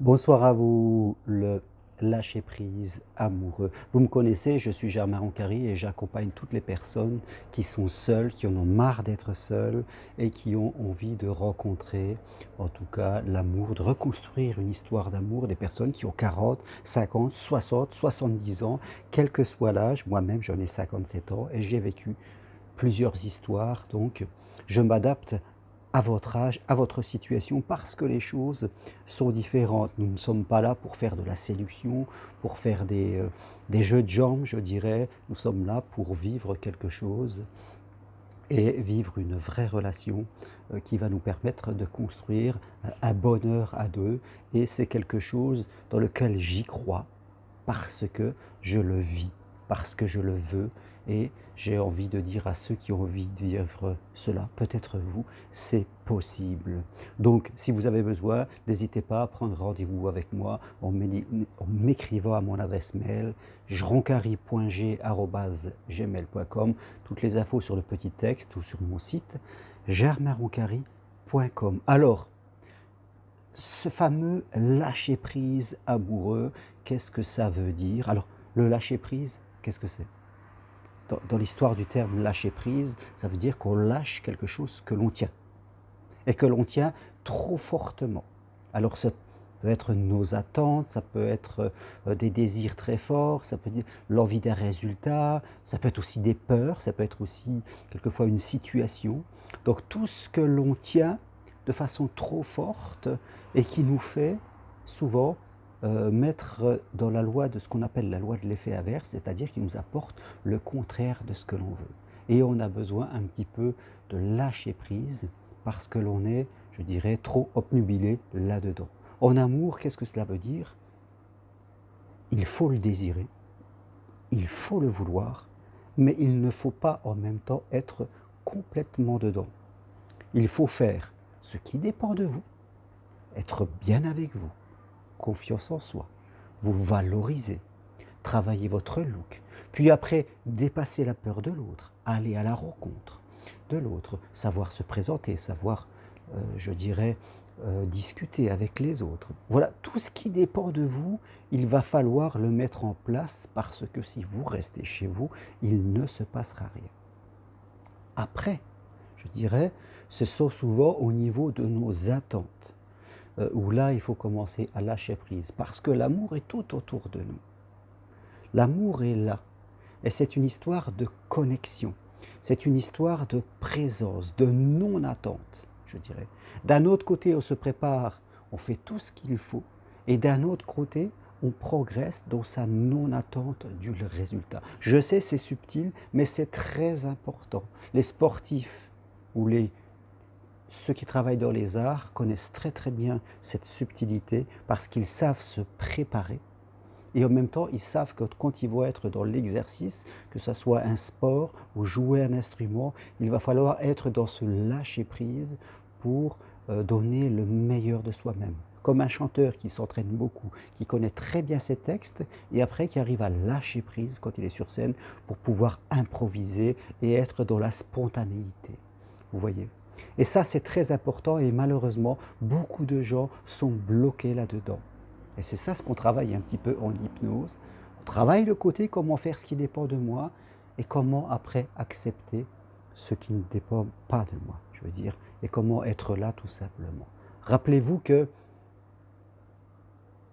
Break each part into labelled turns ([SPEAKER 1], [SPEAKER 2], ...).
[SPEAKER 1] Bonsoir à vous, le lâcher-prise amoureux. Vous me connaissez, je suis Germain Roncary et j'accompagne toutes les personnes qui sont seules, qui en ont marre d'être seules et qui ont envie de rencontrer, en tout cas, l'amour, de reconstruire une histoire d'amour, des personnes qui ont 40, 50, 60, 70 ans, quel que soit l'âge. Moi-même, j'en ai 57 ans et j'ai vécu plusieurs histoires, donc je m'adapte à votre âge, à votre situation, parce que les choses sont différentes. Nous ne sommes pas là pour faire de la séduction, pour faire des jeux de jambes, je dirais. Nous sommes là pour vivre quelque chose et vivre une vraie relation qui va nous permettre de construire un bonheur à deux. Et c'est quelque chose dans lequel j'y crois parce que je le vis, parce que je le veux. Et j'ai envie de dire à ceux qui ont envie de vivre cela, peut-être vous, c'est possible. Donc, si vous avez besoin, n'hésitez pas à prendre rendez-vous avec moi en m'écrivant à mon adresse mail roncary.g@gmail.com. Toutes les infos sur le petit texte ou sur mon site germainroncary.com. Alors, ce fameux lâcher-prise amoureux, qu'est-ce que ça veut dire? Alors, le lâcher-prise, qu'est-ce que c'est? Dans l'histoire du terme lâcher-prise, ça veut dire qu'on lâche quelque chose que l'on tient, et que l'on tient trop fortement. Alors, ça peut être nos attentes, ça peut être des désirs très forts, ça peut être l'envie d'un résultat, ça peut être aussi des peurs, ça peut être aussi quelquefois une situation. Donc, tout ce que l'on tient de façon trop forte et qui nous fait souvent mettre dans la loi de ce qu'on appelle la loi de l'effet inverse, c'est-à-dire qui nous apporte le contraire de ce que l'on veut. Et on a besoin un petit peu de lâcher prise parce que l'on est, je dirais, trop obnubilé là-dedans. En amour, qu'est-ce que cela veut dire? Il faut le désirer, il faut le vouloir, mais il ne faut pas en même temps être complètement dedans. Il faut faire ce qui dépend de vous, être bien avec vous, confiance en soi, vous valoriser, travailler votre look, puis après dépasser la peur de l'autre, aller à la rencontre de l'autre, savoir se présenter, savoir, je dirais, discuter avec les autres. Voilà, tout ce qui dépend de vous, il va falloir le mettre en place parce que si vous restez chez vous, il ne se passera rien. Après, je dirais, ce sont souvent au niveau de nos attentes, où là, il faut commencer à lâcher prise parce que l'amour est tout autour de nous. L'amour est là. Et c'est une histoire de connexion. C'est une histoire de présence, de non-attente, je dirais. D'un autre côté, on se prépare, on fait tout ce qu'il faut. Et d'un autre côté, on progresse dans sa non-attente du résultat. Je sais, c'est subtil, mais c'est très important. Les sportifs ou ceux qui travaillent dans les arts connaissent très très bien cette subtilité parce qu'ils savent se préparer et en même temps, ils savent que quand ils vont être dans l'exercice, que ce soit un sport ou jouer un instrument, il va falloir être dans ce lâcher-prise pour donner le meilleur de soi-même. Comme un chanteur qui s'entraîne beaucoup, qui connaît très bien ses textes et après qui arrive à lâcher prise quand il est sur scène pour pouvoir improviser et être dans la spontanéité. Vous voyez? Et ça, c'est très important et malheureusement, beaucoup de gens sont bloqués là-dedans. Et c'est ça ce qu'on travaille un petit peu en hypnose. On travaille le côté comment faire ce qui dépend de moi et comment après accepter ce qui ne dépend pas de moi, je veux dire, et comment être là tout simplement. Rappelez-vous que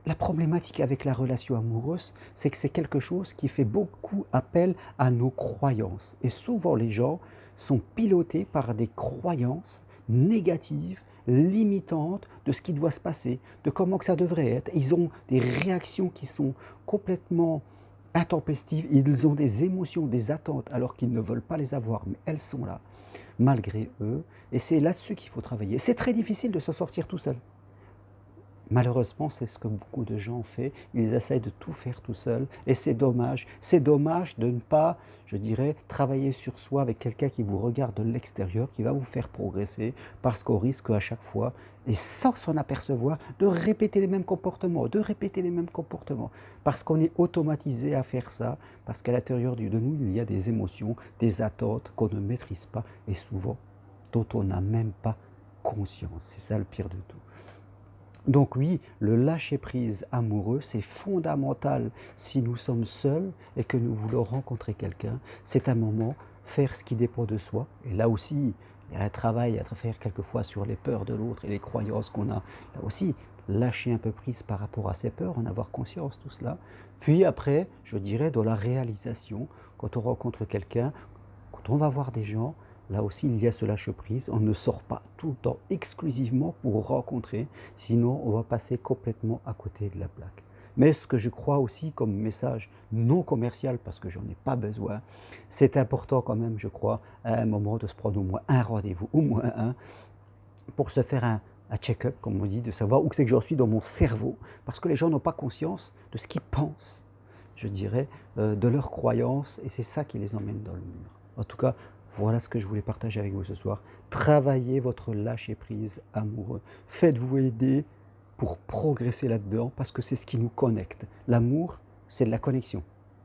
[SPEAKER 1] la problématique avec la relation amoureuse, c'est que c'est quelque chose qui fait beaucoup appel à nos croyances. Et souvent les gens sont pilotés par des croyances négatives, limitantes de ce qui doit se passer, de comment que ça devrait être. Ils ont des réactions qui sont complètement intempestives, ils ont des émotions, des attentes alors qu'ils ne veulent pas les avoir, mais elles sont là, malgré eux. Et c'est là-dessus qu'il faut travailler. C'est très difficile de se sortir tout seul. Malheureusement, c'est ce que beaucoup de gens ont fait. Ils essayent de tout faire tout seuls et c'est dommage. C'est dommage de ne pas, je dirais, travailler sur soi avec quelqu'un qui vous regarde de l'extérieur, qui va vous faire progresser parce qu'on risque à chaque fois, et sans s'en apercevoir, de répéter les mêmes comportements, de répéter les mêmes comportements. Parce qu'on est automatisé à faire ça, parce qu'à l'intérieur de nous, il y a des émotions, des attentes qu'on ne maîtrise pas et souvent dont on n'a même pas conscience. C'est ça le pire de tout. Donc oui, le lâcher-prise amoureux, c'est fondamental si nous sommes seuls et que nous voulons rencontrer quelqu'un. C'est un moment, faire ce qui dépend de soi. Et là aussi, il y a un travail à faire quelquefois sur les peurs de l'autre et les croyances qu'on a. Là aussi, lâcher un peu prise par rapport à ses peurs, en avoir conscience, tout cela. Puis après, je dirais, dans la réalisation, quand on rencontre quelqu'un, quand on va voir des gens, là aussi il y a ce lâcher-prise. On ne sort pas tout le temps exclusivement pour rencontrer, sinon on va passer complètement à côté de la plaque. Mais ce que je crois aussi comme message non commercial, parce que j'en ai pas besoin, c'est important quand même, je crois, à un moment de se prendre au moins un rendez-vous, au moins un, pour se faire un check-up, comme on dit, de savoir où c'est que j'en suis dans mon cerveau, parce que les gens n'ont pas conscience de ce qu'ils pensent, je dirais, de leurs croyances, et c'est ça qui les emmène dans le mur. En tout cas, voilà ce que je voulais partager avec vous ce soir. Travaillez votre lâcher-prise amoureux. Faites-vous aider pour progresser là-dedans, parce que c'est ce qui nous connecte. L'amour, c'est de la connexion,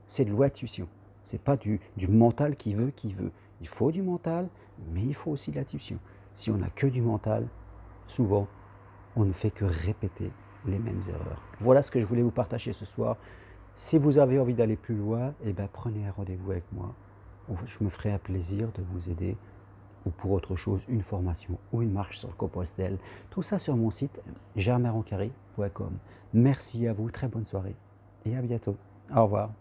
[SPEAKER 1] c'est de l'intuition. C'est pas du mental qui veut, qui veut. Il faut du mental, mais il faut aussi de l'intuition. Si on n'a que du mental, souvent, on ne fait que répéter les mêmes erreurs. Voilà ce que je voulais vous partager ce soir. Si vous avez envie d'aller plus loin, eh ben, prenez un rendez-vous avec moi. Je me ferai un plaisir de vous aider, ou pour autre chose, une formation ou une marche sur le Compostelle. Tout ça sur mon site germainroncari.com. Merci à vous, très bonne soirée et à bientôt. Au revoir.